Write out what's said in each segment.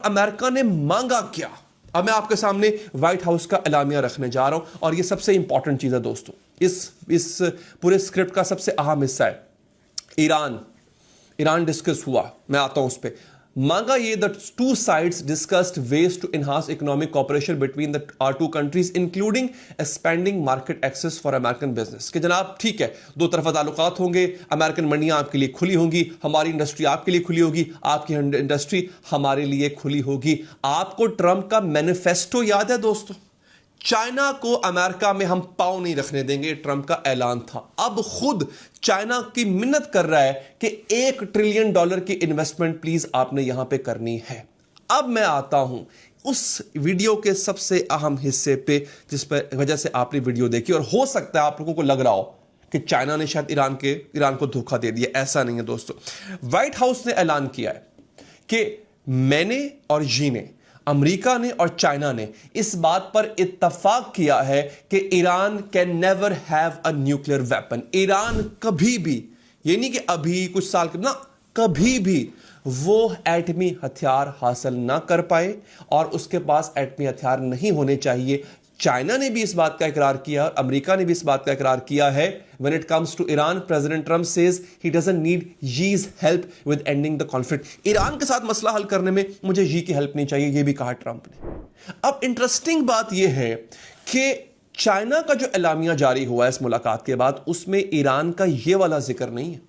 America ने मांगा क्या? अब मैं आपके सामने व्हाइट हाउस का एलामिया रखने जा रहा हूं और ये सबसे इंपॉर्टेंट चीज है दोस्तों, इस पूरे स्क्रिप्ट का सबसे अहम हिस्सा है। ईरान डिस्कस हुआ, मैं आता हूं उस पर। मांगा ये the two sides discussed ways to enhance economic cooperation between the our two countries including expanding market access for American business. कि जनाब ठीक है, दो तरफा ताल्लुकात होंगे, अमेरिकन मंडियां आपके लिए खुली होंगी, हमारी इंडस्ट्री आपके लिए खुली होगी, आपकी इंडस्ट्री हमारे लिए खुली होगी। आपको ट्रंप का मैनिफेस्टो याद है दोस्तों? चाइना को अमेरिका में हम पांव नहीं रखने देंगे, ट्रंप का ऐलान था। अब खुद चाइना की मिन्नत कर रहा है कि $1 ट्रिलियन की इन्वेस्टमेंट प्लीज आपने यहां पे करनी है। अब मैं आता हूं उस वीडियो के सबसे अहम हिस्से पे जिस पर वजह से आपने वीडियो देखी और हो सकता है आप लोगों को लग रहा हो कि चाइना ने शायद ईरान को धोखा दे दिया। ऐसा नहीं है दोस्तों। व्हाइट हाउस ने ऐलान किया है कि मैंने और जी ने, अमेरिका ने और चाइना ने इस बात पर इत्तफाक किया है कि Iran can never have a nuclear weapon. Iran कभी भी, ये नहीं कि अभी कुछ साल ना, कभी भी वो एटमी हथियार हासिल ना कर पाए और उसके पास एटमी हथियार नहीं होने चाहिए। चाइना ने भी इस बात का इकरार किया, अमेरिका ने भी इस बात का इकरार किया है। When it comes to Iran, President Trump says he doesn't need Xi's help with ending the conflict. Iran के साथ मसला हल करने में मुझे जी की हेल्प नहीं चाहिए, यह भी कहा ट्रंप ने। अब इंटरेस्टिंग बात यह है कि चाइना का जो एलामिया जारी हुआ है इस मुलाकात के बाद, उसमें ईरान का यह वाला जिक्र नहीं है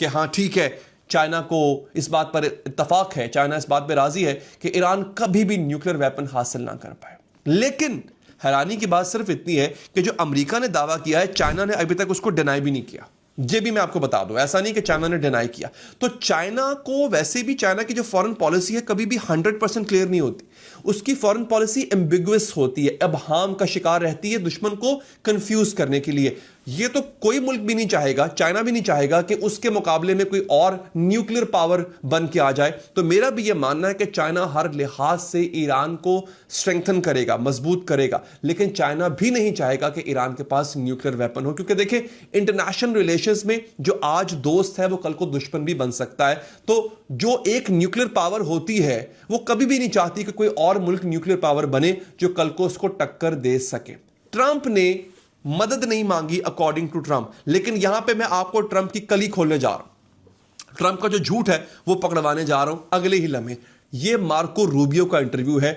कि हां ठीक है, चाइना को इस बात पर इत्तफाक है, चाइना इस बात पर राजी है कि ईरान कभी भी न्यूक्लियर वेपन हासिल ना कर पाए। लेकिन हैरानी की बात सिर्फ इतनी है कि जो अमेरिका ने दावा किया है, चाइना ने अभी तक उसको डिनाई भी नहीं किया। ये भी मैं आपको बता दूं, ऐसा नहीं कि चाइना ने डिनाई किया। तो चाइना को, वैसे भी चाइना की जो फॉरेन पॉलिसी है कभी भी 100% क्लियर नहीं होती। उसकी फॉरेन पॉलिसी एम्बिगुअस होती है, अबहाम का शिकार रहती है दुश्मन को कंफ्यूज करने के लिए। ये तो कोई मुल्क भी नहीं चाहेगा, चाइना भी नहीं चाहेगा कि उसके मुकाबले में कोई और न्यूक्लियर पावर बन के आ जाए। तो मेरा भी ये मानना है कि चाइना हर लिहाज से ईरान को स्ट्रेंथन करेगा, मजबूत करेगा, लेकिन चाइना भी नहीं चाहेगा कि ईरान के पास न्यूक्लियर वेपन हो, क्योंकि देखिए इंटरनेशनल रिलेशंस में जो आज दोस्त है वो कल को दुश्मन भी बन सकता है। तो जो एक न्यूक्लियर पावर होती है वो कभी भी नहीं चाहती कि कोई और मुल्क न्यूक्लियर पावर बने जो कल को उसको टक्कर दे सके। ट्रंप ने मदद नहीं मांगी अकॉर्डिंग टू ट्रंप, लेकिन यहां पे मैं आपको ट्रंप की कली खोलने जा रहा हूं। ट्रंप का जो झूठ है वो पकड़वाने जा रहा हूं अगले ही लम्हे। ये मार्को रूबियो का इंटरव्यू है,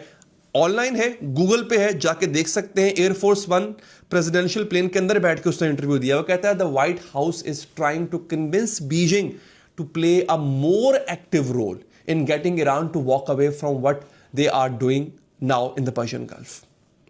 ऑनलाइन है, गूगल पे है, जाके देख सकते हैं। एयरफोर्स 1 प्रेसिडेंशियल प्लेन के अंदर बैठ के उसने इंटरव्यू दिया। वो कहता है the White House is trying to convince Beijing to play a more active role in getting Iran to walk away from what they are doing now in the Persian Gulf.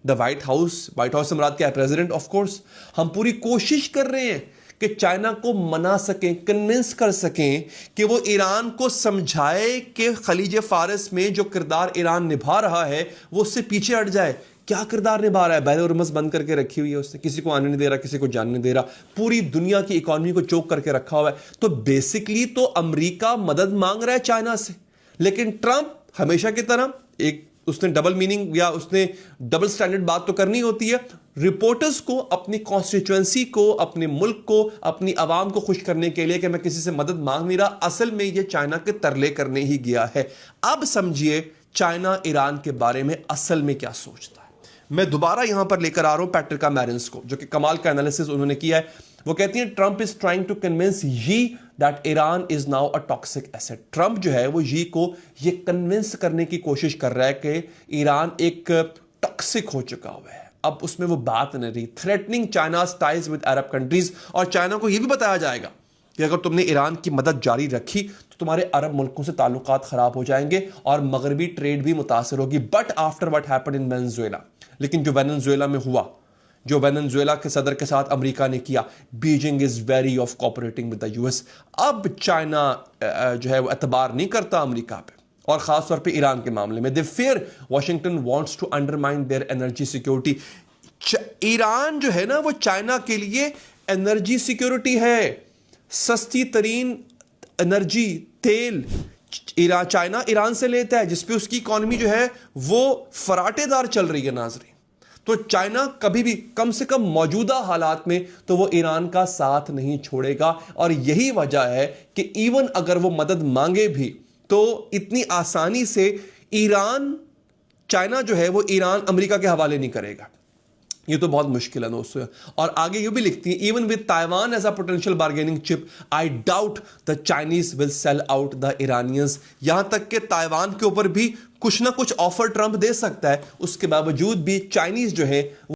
The White House से मुराद क्या है? President of course. हम पूरी कोशिश कर रहे हैं कि चाइना को मना सकें, कन्विंस कर सकें कि वो ईरान को समझाए कि खलीज फारस में जो किरदार ईरान निभा रहा है वो उससे पीछे हट जाए। क्या किरदार निभा रहा है? बैरल रुमस बंद करके रखी हुई है उसने, किसी को आने नहीं दे रहा, किसी को जानने नहीं दे रहा, पूरी दुनिया की इकोनॉमी को चोक करके रखा हुआ है। तो बेसिकली तो अमेरिका मदद मांग रहा है चाइना से, लेकिन ट्रंप हमेशा की तरह उसने डबल मीनिंग या उसने डबल स्टैंडर्ड बात तो करनी होती है। रिपोर्टर्स को, अपनी कॉन्स्टिट्यूएंसी को, अपने मुल्क को, अपनी आवाम को खुश करने के लिए कि मैं किसी से मदद मांग नहीं रहा, असल में ये चाइना के तरले करने ही गया है। अब समझिए चाइना ईरान के बारे में असल में क्या सोचता है। मैं दोबारा यहां पर लेकर आ रहा हूं पैट्रिका मैरिन्स को, जो कि कमाल का एनालिसिस उन्होंने किया है। वो कहती है Trump is trying to convince यी that Iran is now a toxic asset. Trump जो है वो यी को ये कन्विंस करने की कोशिश कर रहा है कि ईरान एक टॉक्सिक हो चुका हुआ है। अब उसमें वो बात नहीं रही, threatening चाइना's ties with Arab countries. और चाइना को यह भी बताया जाएगा कि अगर तुमने ईरान की मदद जारी रखी तो तुम्हारे अरब मुल्कों से ताल्लुकात खराब हो जाएंगे और मगरबी ट्रेड भी मुतासर होगी। But after what happened in Venezuela, लेकिन जो वेनेजुएला में हुआ, जो वेनेजुएला के सदर के साथ अमेरिका ने किया, Beijing is very of cooperating with the US. अब चाइना जो है वो एतबार नहीं करता अमेरिका पे, और खास तौर पे ईरान के मामले में। They fear Washington wants to undermine their energy security. Iran जो है ना वो चाइना के लिए एनर्जी सिक्योरिटी है, सस्ती तरीन एनर्जी, तेल चाइना ईरान से लेता है, जिसपे उसकी इकोनॉमी जो है वो फराटेदार चल रही है नाजरीन। तो चाइना कभी भी, कम से कम मौजूदा हालात में, तो वो ईरान का साथ नहीं छोड़ेगा। और यही वजह है कि इवन अगर वो मदद मांगे भी तो इतनी आसानी से ईरान चाइना जो है वो ईरान अमेरिका के हवाले नहीं करेगा। ये तो बहुत मुश्किल है दोस्तों। और आगे ये भी लिखती है, even with Taiwan as a potential bargaining chip I doubt the Chinese will sell out the Iranians. यहां तक कि ताइवान के ऊपर भी कुछ ना कुछ ऑफर ट्रंप दे सकता है, उसके बावजूद भी चाइनीज जो है